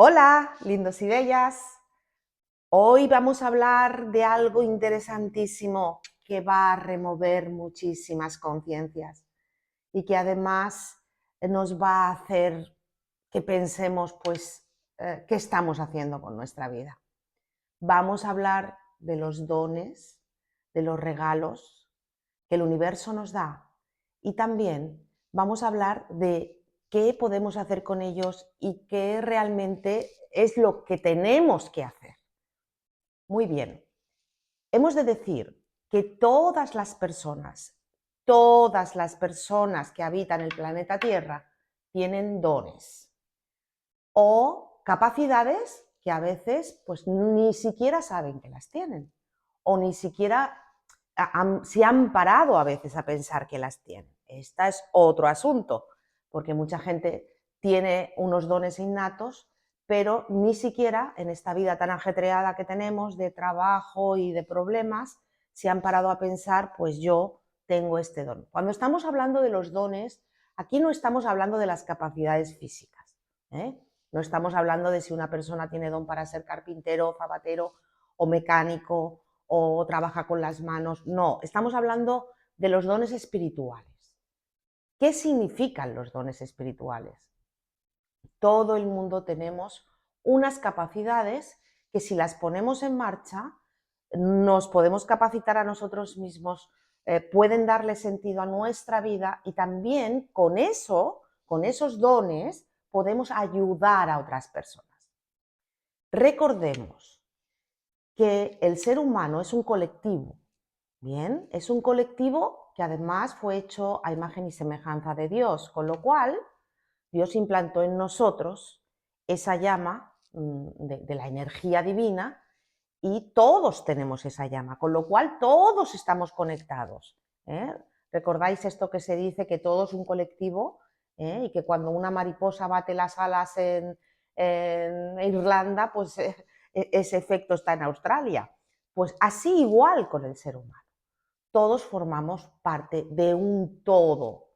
Hola, lindos y bellas. Hoy vamos a hablar de algo interesantísimo que va a remover muchísimas conciencias y que además nos va a hacer que pensemos, pues, qué estamos haciendo con nuestra vida. Vamos a hablar de los dones, de los regalos que el universo nos da y también vamos a hablar de qué podemos hacer con ellos y qué realmente es lo que tenemos que hacer. Muy bien, hemos de decir que todas las personas que habitan el planeta Tierra tienen dones o capacidades que a veces pues ni siquiera saben que las tienen o ni siquiera se han parado a veces a pensar que las tienen. Este es otro asunto, porque mucha gente tiene unos dones innatos, pero ni siquiera en esta vida tan ajetreada que tenemos de trabajo y de problemas, se han parado a pensar, pues yo tengo este don. Cuando estamos hablando de los dones, aquí no estamos hablando de las capacidades físicas, ¿eh? No estamos hablando de si una persona tiene don para ser carpintero, zapaterero o mecánico o trabaja con las manos. No, estamos hablando de los dones espirituales. ¿Qué significan los dones espirituales? Todo el mundo tenemos unas capacidades que si las ponemos en marcha nos podemos capacitar a nosotros mismos, pueden darle sentido a nuestra vida y también con eso, con esos dones, podemos ayudar a otras personas. Recordemos que el ser humano es un colectivo, ¿bien? Es un colectivo que además fue hecho a imagen y semejanza de Dios, con lo cual Dios implantó en nosotros esa llama de la energía divina y todos tenemos esa llama, con lo cual todos estamos conectados, ¿eh? ¿Recordáis esto que se dice que todo es un colectivo? Y que cuando una mariposa bate las alas en Irlanda, pues ese efecto está en Australia. Pues así igual con el ser humano. Todos formamos parte de un todo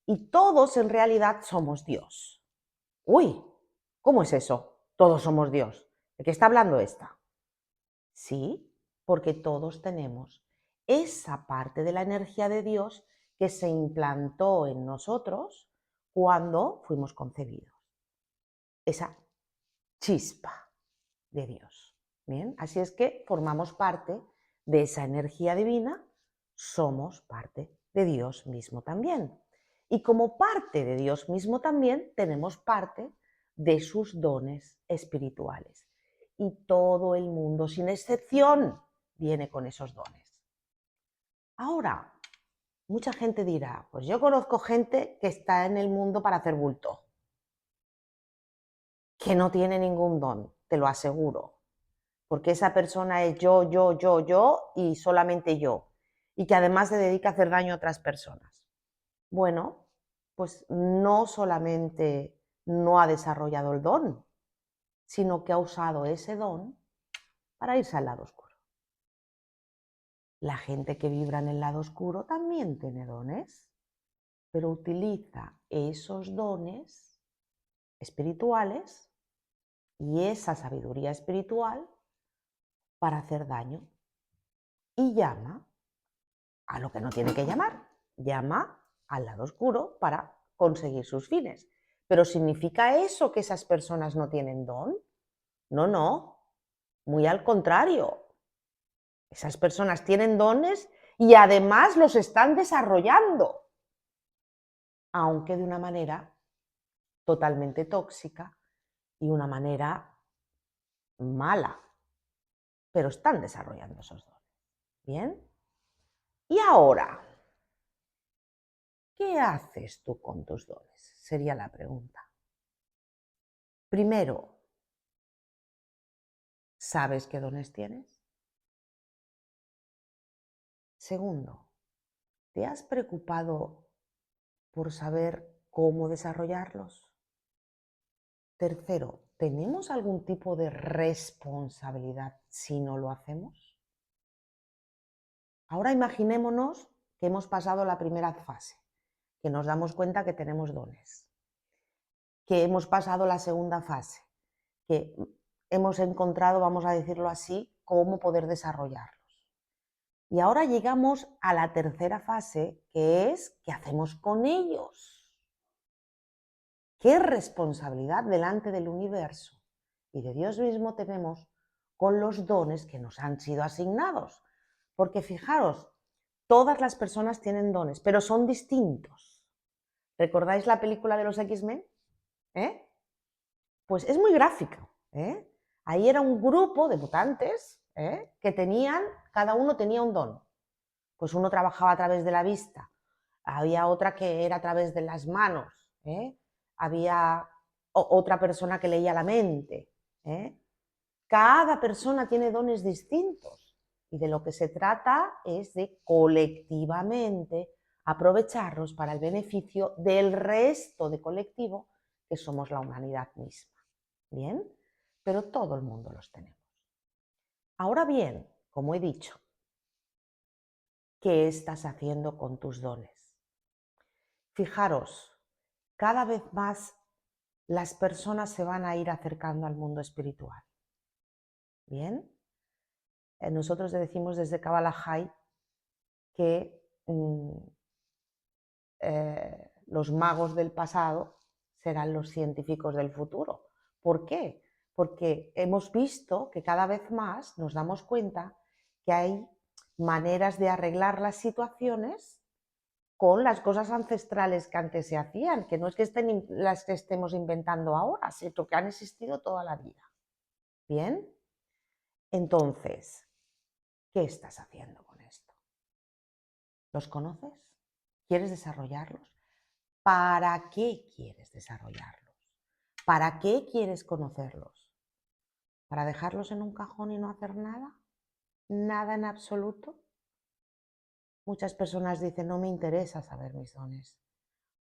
y todos en realidad somos Dios. Uy, ¿cómo es eso? Todos somos Dios. ¿De qué está hablando esta? Sí, porque todos tenemos esa parte de la energía de Dios que se implantó en nosotros cuando fuimos concebidos. Esa chispa de Dios. Bien, así es que formamos parte de esa energía divina, somos parte de Dios mismo también. Y como parte de Dios mismo también tenemos parte de sus dones espirituales. Y todo el mundo, sin excepción, viene con esos dones. Ahora, mucha gente dirá, pues yo conozco gente que está en el mundo para hacer bulto, que no tiene ningún don, te lo aseguro, porque esa persona es yo y solamente yo, y que además se dedica a hacer daño a otras personas. Bueno, pues no solamente no ha desarrollado el don, sino que ha usado ese don para irse al lado oscuro. La gente que vibra en el lado oscuro también tiene dones, pero utiliza esos dones espirituales y esa sabiduría espiritual para hacer daño y llama a lo que no tiene que llamar, llama al lado oscuro para conseguir sus fines. ¿Pero significa eso que esas personas no tienen don? No, no, muy al contrario. Esas personas tienen dones y además los están desarrollando, aunque de una manera totalmente tóxica y una manera mala, pero están desarrollando esos dones. ¿Bien? Y ahora, ¿qué haces tú con tus dones? Sería la pregunta. Primero, ¿sabes qué dones tienes? Segundo, ¿te has preocupado por saber cómo desarrollarlos? Tercero, ¿tenemos algún tipo de responsabilidad si no lo hacemos? Ahora imaginémonos que hemos pasado la primera fase, que nos damos cuenta que tenemos dones, que hemos pasado la segunda fase, que hemos encontrado, vamos a decirlo así, cómo poder desarrollarlos. Y ahora llegamos a la tercera fase, que es ¿qué hacemos con ellos? ¿Qué responsabilidad delante del universo y de Dios mismo tenemos con los dones que nos han sido asignados? Porque fijaros, todas las personas tienen dones, pero son distintos. ¿Recordáis la película de los X-Men? Pues es muy gráfico. Ahí era un grupo de mutantes que cada uno tenía un don. Pues uno trabajaba a través de la vista, había otra que era a través de las manos, había otra persona que leía la mente. Cada persona tiene dones distintos y de lo que se trata es de colectivamente aprovecharlos para el beneficio del resto de colectivo que somos la humanidad misma. ¿Bien? Pero todo el mundo los tenemos. Ahora bien, como he dicho, ¿qué estás haciendo con tus dones? Fijaros, cada vez más las personas se van a ir acercando al mundo espiritual. ¿Bien? Nosotros le decimos desde Kabbalah que los magos del pasado serán los científicos del futuro. ¿Por qué? Porque hemos visto que cada vez más nos damos cuenta que hay maneras de arreglar las situaciones con las cosas ancestrales que antes se hacían, que no es que las que estemos inventando ahora, sino que han existido toda la vida. ¿Bien? Entonces, ¿qué estás haciendo con esto? ¿Los conoces? ¿Quieres desarrollarlos? ¿Para qué quieres desarrollarlos? ¿Para qué quieres conocerlos? ¿Para dejarlos en un cajón y no hacer nada? ¿Nada en absoluto? Muchas personas dicen, no me interesa saber mis dones,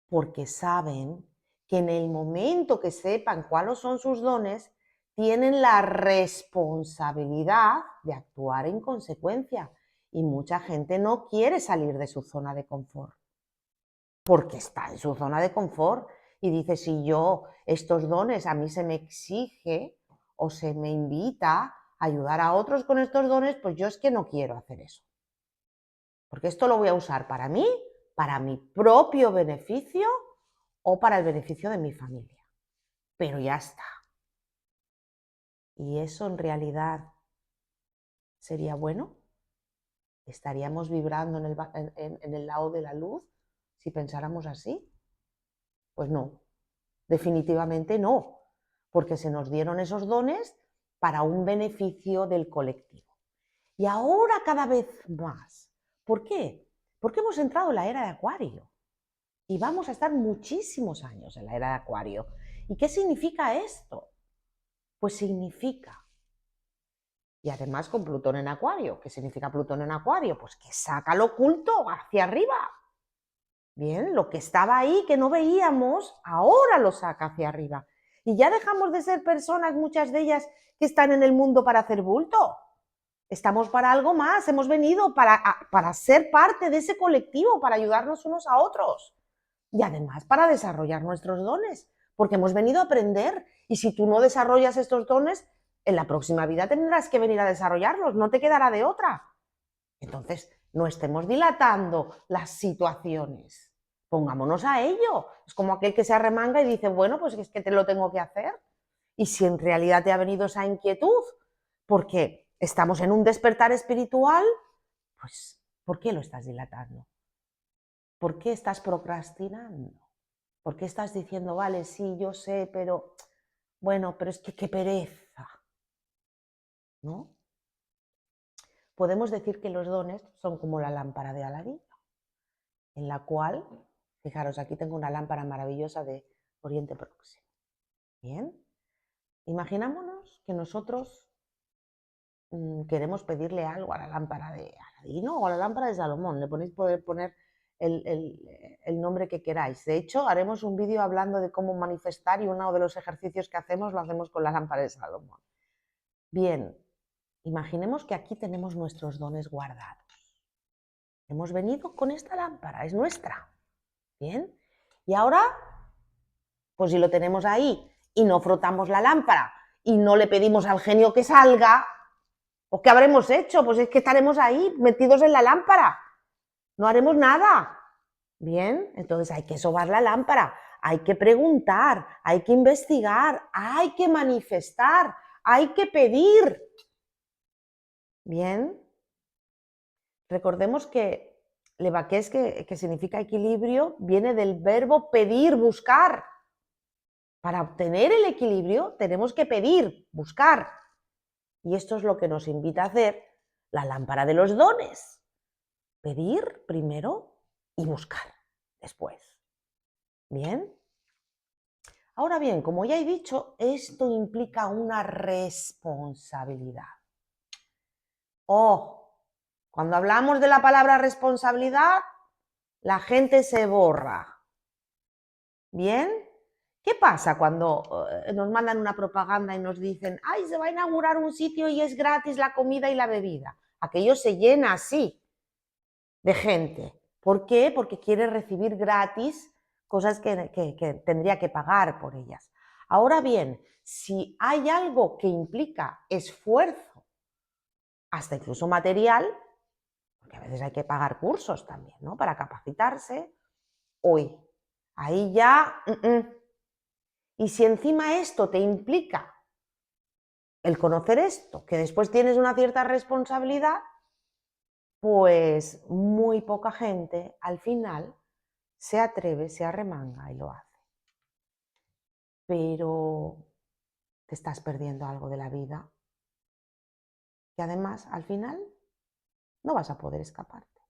porque saben que en el momento que sepan cuáles son sus dones, tienen la responsabilidad de actuar en consecuencia. Y mucha gente no quiere salir de su zona de confort, porque está en su zona de confort y dice, si yo estos dones a mí se me exige o se me invita a ayudar a otros con estos dones, pues yo es que no quiero hacer eso. Porque esto lo voy a usar para mí, para mi propio beneficio o para el beneficio de mi familia. Pero ya está. ¿Y eso en realidad sería bueno? ¿Estaríamos vibrando en el lado de la luz si pensáramos así? Pues no, definitivamente no, porque se nos dieron esos dones para un beneficio del colectivo. Y ahora cada vez más. ¿Por qué? Porque hemos entrado en la era de Acuario y vamos a estar muchísimos años en la era de Acuario. ¿Y qué significa esto? Pues significa, y además con Plutón en Acuario, ¿qué significa Plutón en Acuario? Pues que saca lo oculto hacia arriba. Bien, lo que estaba ahí, que no veíamos, ahora lo saca hacia arriba. Y ya dejamos de ser personas, muchas de ellas, que están en el mundo para hacer bulto. Estamos para algo más, hemos venido para ser parte de ese colectivo, para ayudarnos unos a otros. Y además para desarrollar nuestros dones, porque hemos venido a aprender. Y si tú no desarrollas estos dones, en la próxima vida tendrás que venir a desarrollarlos, no te quedará de otra. Entonces, no estemos dilatando las situaciones. Pongámonos a ello. Es como aquel que se arremanga y dice, bueno, pues es que te lo tengo que hacer. Y si en realidad te ha venido esa inquietud, porque estamos en un despertar espiritual, pues, ¿por qué lo estás dilatando? ¿Por qué estás procrastinando? ¿Por qué estás diciendo, vale, sí, yo sé, pero, bueno, pero es que qué pereza? ¿No? Podemos decir que los dones son como la lámpara de Aladino, en la cual, fijaros, aquí tengo una lámpara maravillosa de Oriente Próximo. Bien, imaginámonos que nosotros queremos pedirle algo a la lámpara de Aladino o a la lámpara de Salomón, le podéis poder poner el nombre que queráis. De hecho, haremos un vídeo hablando de cómo manifestar y uno de los ejercicios que hacemos lo hacemos con la lámpara de Salomón. Bien, imaginemos que aquí tenemos nuestros dones guardados. Hemos venido con esta lámpara, es nuestra. Bien, y ahora, pues si lo tenemos ahí y no frotamos la lámpara y no le pedimos al genio que salga, pues ¿qué habremos hecho? Pues es que estaremos ahí metidos en la lámpara, no haremos nada. Bien, entonces hay que sobar la lámpara, hay que preguntar, hay que investigar, hay que manifestar, hay que pedir. Bien, recordemos que levaqués, que significa equilibrio, viene del verbo pedir, buscar. Para obtener el equilibrio tenemos que pedir, buscar. Y esto es lo que nos invita a hacer la lámpara de los dones. Pedir primero y buscar después. ¿Bien? Ahora bien, como ya he dicho, esto implica una responsabilidad. Cuando hablamos de la palabra responsabilidad, la gente se borra. ¿Bien? ¿Qué pasa cuando nos mandan una propaganda y nos dicen, ¡ay, se va a inaugurar un sitio y es gratis la comida y la bebida! Aquello se llena así de gente. ¿Por qué? Porque quiere recibir gratis cosas que tendría que pagar por ellas. Ahora bien, si hay algo que implica esfuerzo, hasta incluso material, porque a veces hay que pagar cursos también, ¿no? Para capacitarse, ahí ya... Y si encima esto te implica el conocer esto, que después tienes una cierta responsabilidad, pues muy poca gente al final se atreve, se arremanga y lo hace. Pero te estás perdiendo algo de la vida que además al final no vas a poder escaparte.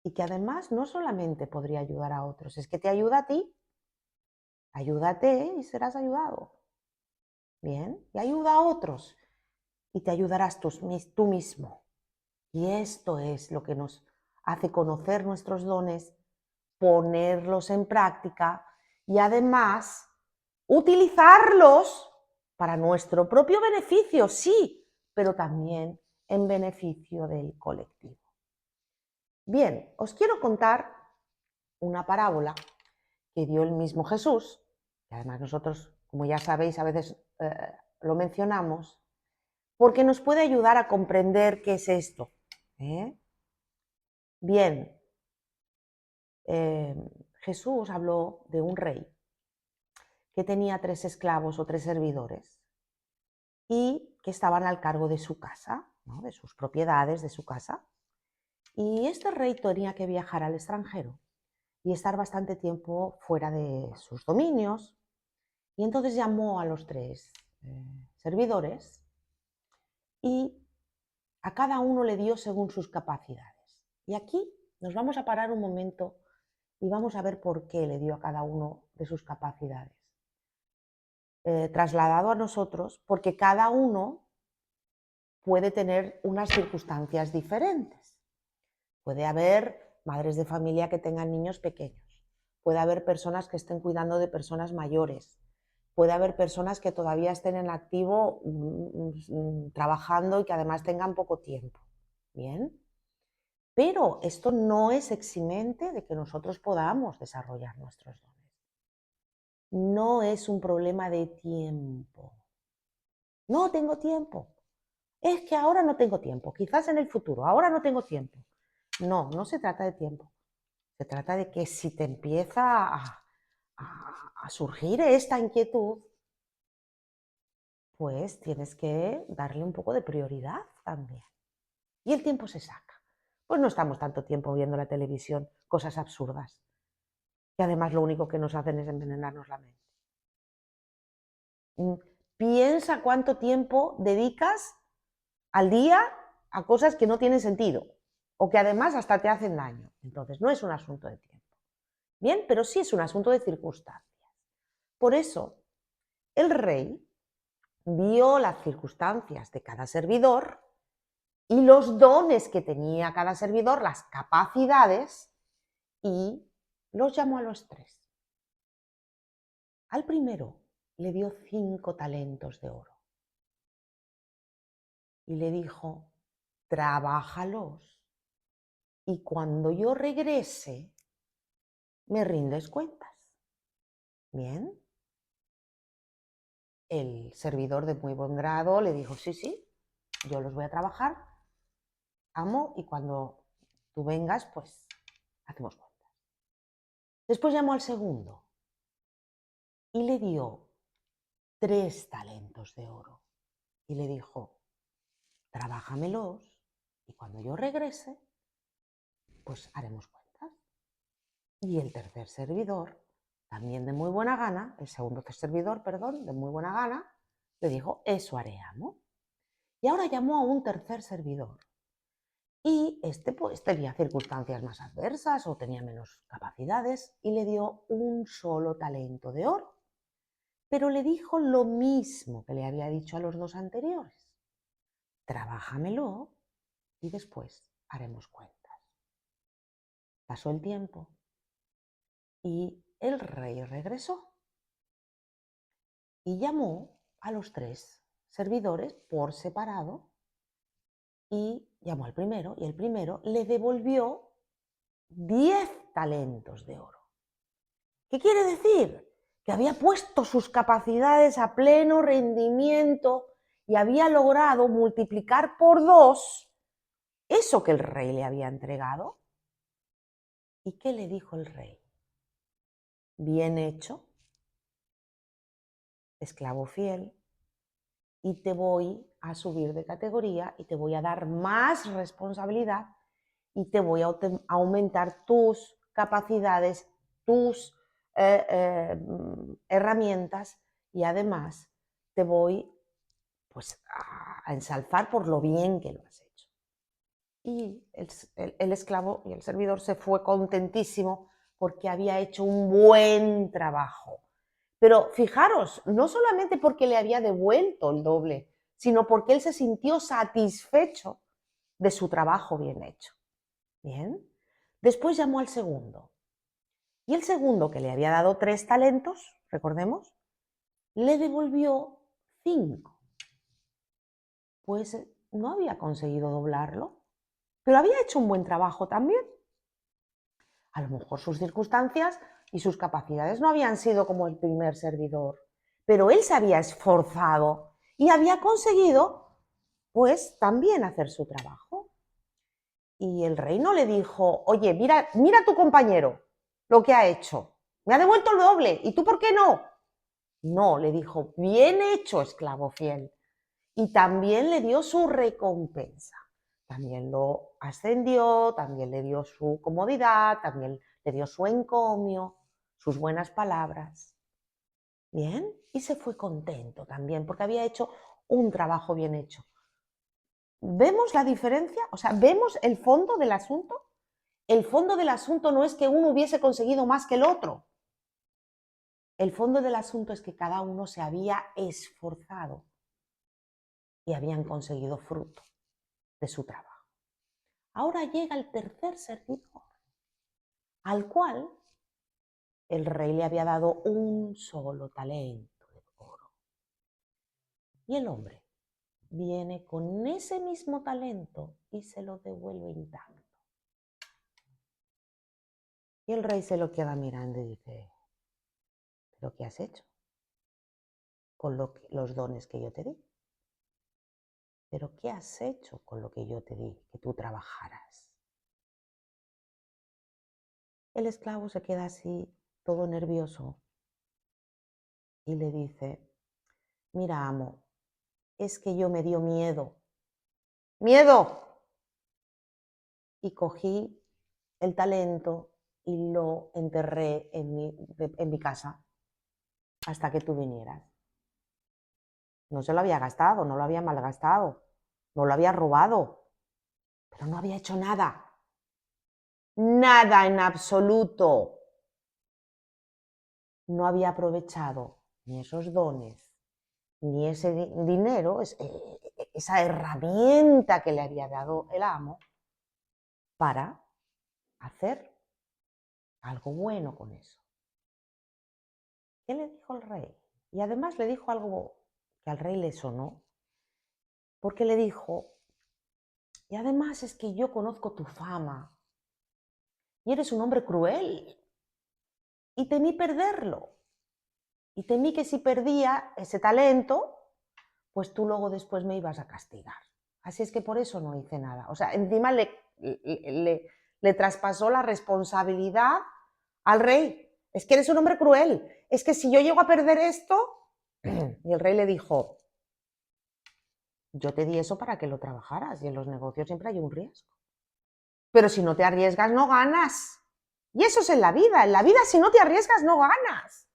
Y que además no solamente podría ayudar a otros, es que te ayuda a ti. Ayúdate y serás ayudado. Bien, y ayuda a otros y te ayudarás tú mismo. Y esto es lo que nos hace conocer nuestros dones, ponerlos en práctica y además utilizarlos para nuestro propio beneficio, sí, pero también en beneficio del colectivo. Bien, os quiero contar una parábola que dio el mismo Jesús, que además nosotros, como ya sabéis, a veces lo mencionamos, porque nos puede ayudar a comprender qué es esto. Bien, Jesús habló de un rey que tenía 3 esclavos o 3 servidores y que estaban al cargo de su casa, ¿no? De sus propiedades, de su casa. Y este rey tenía que viajar al extranjero y estar bastante tiempo fuera de sus dominios. Y entonces llamó a los 3 servidores y a cada uno le dio según sus capacidades. Y aquí nos vamos a parar un momento y vamos a ver por qué le dio a cada uno de sus capacidades. Trasladado a nosotros, porque cada uno puede tener unas circunstancias diferentes. Puede haber madres de familia que tengan niños pequeños, puede haber personas que estén cuidando de personas mayores, puede haber personas que todavía estén en activo trabajando y que además tengan poco tiempo. Bien, pero esto no es eximente de que nosotros podamos desarrollar nuestros dones. No es un problema de tiempo. No tengo tiempo. Es que ahora no tengo tiempo. Quizás en el futuro. Ahora no tengo tiempo. No, no se trata de tiempo. Se trata de que si te empieza a surgir esta inquietud, pues tienes que darle un poco de prioridad también. Y el tiempo se saca. Pues no estamos tanto tiempo viendo la televisión, cosas absurdas, que además lo único que nos hacen es envenenarnos la mente. Piensa cuánto tiempo dedicas al día a cosas que no tienen sentido o que además hasta te hacen daño. Entonces, no es un asunto de tiempo. Bien, pero sí es un asunto de circunstancias. Por eso, el rey vio las circunstancias de cada servidor y los dones que tenía cada servidor, las capacidades, y los llamó a los 3. Al primero le dio 5 talentos de oro y le dijo, trabájalos y cuando yo regrese me rindes cuentas. Bien. el servidor de muy buen grado le dijo, sí, sí, yo los voy a trabajar, amo, y cuando tú vengas, pues hacemos cuentas. Después llamó al segundo y le dio 3 talentos de oro y le dijo, trabájamelos y cuando yo regrese, pues haremos cuentas. Y el tercer servidor, también de muy buena gana, el segundo servidor, perdón, de muy buena gana, le dijo, eso haré, amo. Y ahora llamó a un tercer servidor. Y este pues tenía circunstancias más adversas o tenía menos capacidades y le dio un solo talento de oro. Pero le dijo lo mismo que le había dicho a los 2 anteriores. Trabájamelo y después haremos cuentas. Pasó el tiempo y el rey regresó y llamó a los 3 servidores por separado y llamó al primero y el primero le devolvió 10 talentos de oro. ¿Qué quiere decir? Que había puesto sus capacidades a pleno rendimiento y había logrado multiplicar por 2 eso que el rey le había entregado. ¿Y qué le dijo el rey? Bien hecho, esclavo fiel, y te voy a subir de categoría y te voy a dar más responsabilidad y te voy a aumentar tus capacidades, tus herramientas y además te voy pues a ensalzar por lo bien que lo has hecho. Y el esclavo y el servidor se fue contentísimo porque había hecho un buen trabajo. Pero fijaros, no solamente porque le había devuelto el doble, sino porque él se sintió satisfecho de su trabajo bien hecho. Bien. Después llamó al segundo. Y el segundo, que le había dado 3 talentos, recordemos, le devolvió 5. Pues no había conseguido doblarlo, pero había hecho un buen trabajo también. A lo mejor sus circunstancias y sus capacidades no habían sido como el primer servidor, pero él se había esforzado y había conseguido, pues, también hacer su trabajo. Y el rey no le dijo, oye, mira a tu compañero lo que ha hecho, me ha devuelto el doble, ¿y tú por qué no? No, le dijo, bien hecho, esclavo fiel. Y también le dio su recompensa. También lo ascendió, también le dio su comodidad, también le dio su encomio, sus buenas palabras. Bien, y se fue contento también porque había hecho un trabajo bien hecho. ¿Vemos la diferencia? O sea, ¿vemos el fondo del asunto? El fondo del asunto no es que uno hubiese conseguido más que el otro. El fondo del asunto es que cada uno se había esforzado y habían conseguido fruto de su trabajo. Ahora llega el tercer servidor, al cual el rey le había dado un solo talento de oro. Y el hombre viene con ese mismo talento y se lo devuelve intacto. Y el rey se lo queda mirando y dice, ¿pero qué has hecho con los dones que yo te di? ¿Pero qué has hecho con lo que yo te di, que tú trabajaras? El esclavo se queda así, todo nervioso, y le dice, mira, amo, es que yo me dio miedo. ¡Miedo! Y cogí el talento y lo enterré en mi casa hasta que tú vinieras. No se lo había gastado, no lo había malgastado, no lo había robado, pero no había hecho nada. Nada en absoluto. No había aprovechado ni esos dones, ni ese dinero, esa herramienta que le había dado el amo para hacer algo bueno con eso. ¿Qué le dijo el rey? Y además le dijo algo que al rey le sonó, porque le dijo, y además es que yo conozco tu fama, y eres un hombre cruel, y temí perderlo. Y temí que si perdía ese talento, pues tú luego después me ibas a castigar. Así es que por eso no hice nada. O sea, encima le traspasó la responsabilidad al rey. Es que eres un hombre cruel. Es que si yo llego a perder esto... Y el rey le dijo, yo te di eso para que lo trabajaras y en los negocios siempre hay un riesgo. Pero si no te arriesgas, no ganas. Y eso es en la vida. En la vida, si no te arriesgas, no ganas.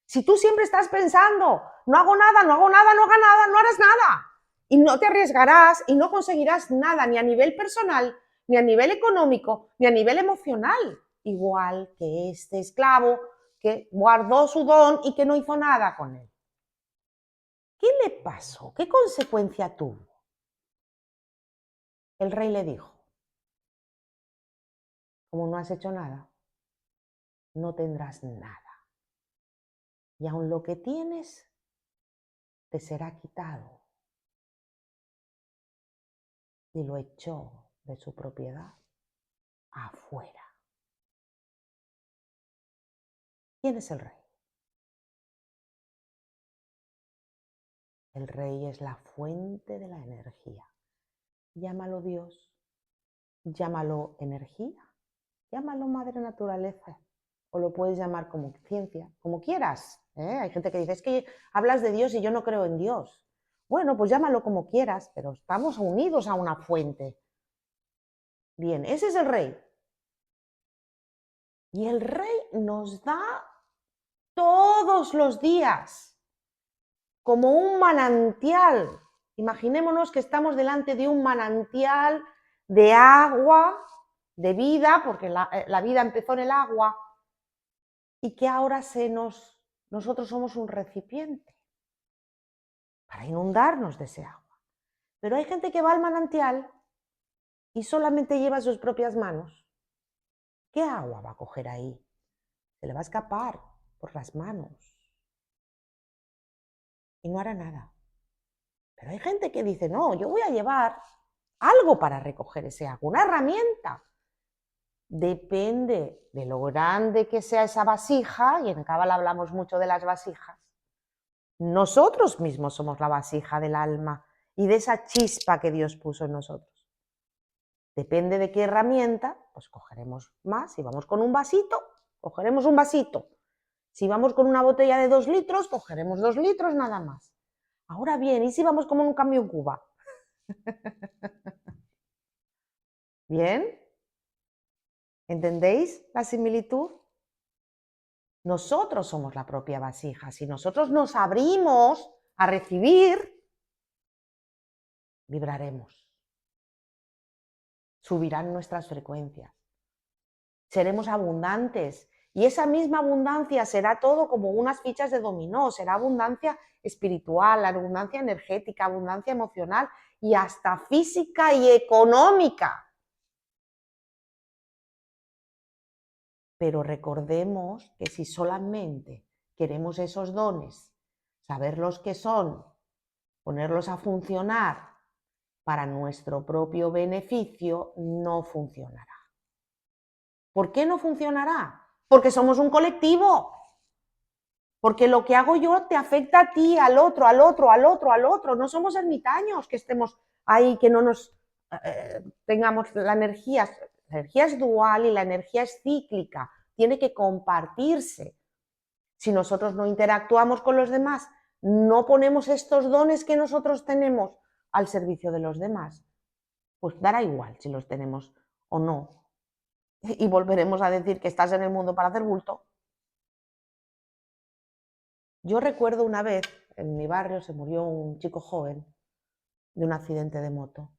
Si tú siempre estás pensando, no hago nada, no hago nada, no hago nada, no harás nada. Y no te arriesgarás y no conseguirás nada, ni a nivel personal, ni a nivel económico, ni a nivel emocional. Igual que este esclavo que guardó su don y que no hizo nada con él. ¿Qué le pasó? ¿Qué consecuencia tuvo? El rey le dijo, como no has hecho nada, no tendrás nada. Y aun lo que tienes, te será quitado. Y lo echó de su propiedad afuera. ¿Quién es el rey? El rey es la fuente de la energía. Llámalo Dios, llámalo energía, llámalo madre naturaleza, o lo puedes llamar como ciencia, como quieras. Hay gente que dice, es que hablas de Dios y yo no creo en Dios. Bueno, pues llámalo como quieras, pero estamos unidos a una fuente. Bien, ese es el rey. Y el rey nos da todos los días como un manantial. Imaginémonos que estamos delante de un manantial de agua, de vida, porque la vida empezó en el agua, y que ahora nosotros somos un recipiente para inundarnos de ese agua. Pero hay gente que va al manantial y solamente lleva sus propias manos. ¿Qué agua va a coger ahí? Se le va a escapar por las manos y no hará nada. Pero hay gente que dice, no, yo voy a llevar algo para recoger ese agua, una herramienta. Depende de lo grande que sea esa vasija, y en Cábala hablamos mucho de las vasijas. Nosotros mismos somos la vasija del alma y de esa chispa que Dios puso en nosotros. Depende de qué herramienta, pues cogeremos más. Si vamos con un vasito, cogeremos un vasito. Si vamos con una botella de 2 litros, cogeremos 2 litros nada más. Ahora bien, ¿y si vamos como en un camión Cuba? ¿Bien? ¿Entendéis la similitud? Nosotros somos la propia vasija. Si nosotros nos abrimos a recibir, vibraremos. Subirán nuestras frecuencias. Seremos abundantes. Y esa misma abundancia será todo como unas fichas de dominó. Será abundancia espiritual, abundancia energética, abundancia emocional y hasta física y económica. Pero recordemos que si solamente queremos esos dones, saber qué son, ponerlos a funcionar para nuestro propio beneficio, no funcionará. ¿Por qué no funcionará? Porque somos un colectivo. Porque lo que hago yo te afecta a ti, al otro, al otro, al otro, al otro. No somos ermitaños que estemos ahí, que no nos tengamos la energía. La energía es dual y la energía es cíclica. Tiene que compartirse. Si nosotros no interactuamos con los demás, no ponemos estos dones que nosotros tenemos al servicio de los demás, pues dará igual si los tenemos o no. Y volveremos a decir que estás en el mundo para hacer bulto. Yo recuerdo una vez, en mi barrio se murió un chico joven de un accidente de moto.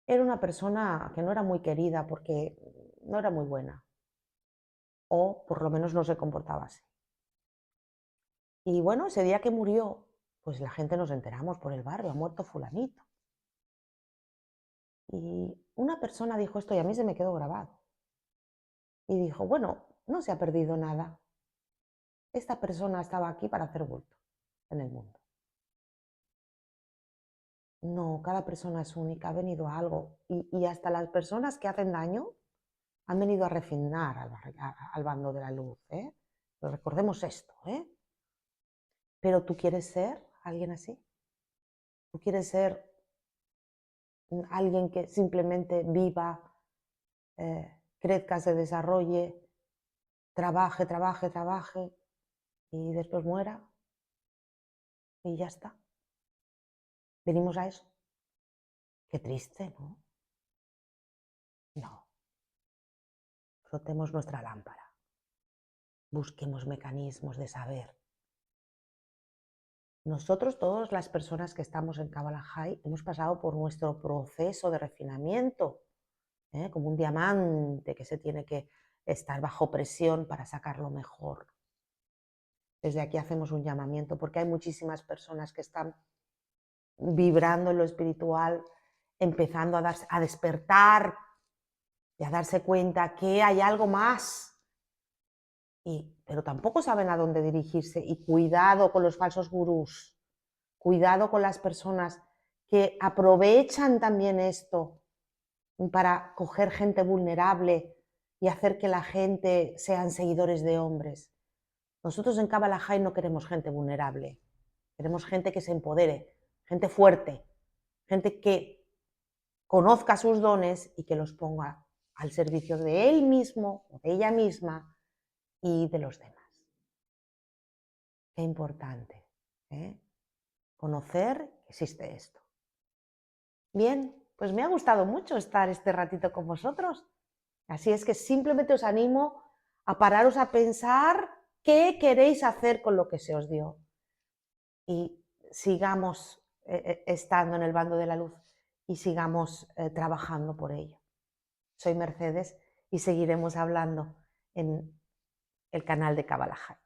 Era una persona que no era muy querida porque no era muy buena, o por lo menos no se comportaba así. Y bueno, ese día que murió, pues la gente nos enteramos por el barrio, ha muerto fulanito. Y una persona dijo esto y a mí se me quedó grabado. Y dijo, bueno, no se ha perdido nada. Esta persona estaba aquí para hacer bulto en el mundo. No, cada persona es única, ha venido a algo. Y hasta las personas que hacen daño han venido a refinar al bando de la luz. Recordemos esto, ¿eh? Pero ¿tú quieres ser alguien así? ¿Tú quieres ser alguien que simplemente viva, crezca, se desarrolle, trabaje, trabaje, trabaje y después muera y ya está? ¿Venimos a eso? Qué triste, ¿no? No. Frotemos nuestra lámpara. Busquemos mecanismos de saber. Nosotros, todas las personas que estamos en Kabbalah High, hemos pasado por nuestro proceso de refinamiento, como un diamante que se tiene que estar bajo presión para sacarlo mejor. Desde aquí hacemos un llamamiento porque hay muchísimas personas que están vibrando en lo espiritual, empezando a despertar y a darse cuenta que hay algo más. Pero tampoco saben a dónde dirigirse. Y cuidado con los falsos gurús, cuidado con las personas que aprovechan también esto para coger gente vulnerable y hacer que la gente sean seguidores de hombres. Nosotros en Kabbalah High no queremos gente vulnerable, queremos gente que se empodere, gente fuerte, gente que conozca sus dones y que los ponga al servicio de él mismo o de ella misma y de los demás. Qué importante, ¿eh? Conocer que existe esto. Bien, pues me ha gustado mucho estar este ratito con vosotros. Así es que simplemente os animo a pararos a pensar qué queréis hacer con lo que se os dio. Y sigamos estando en el bando de la luz y sigamos trabajando por ello. Soy Mercedes y seguiremos hablando en el canal de Kabbalah High.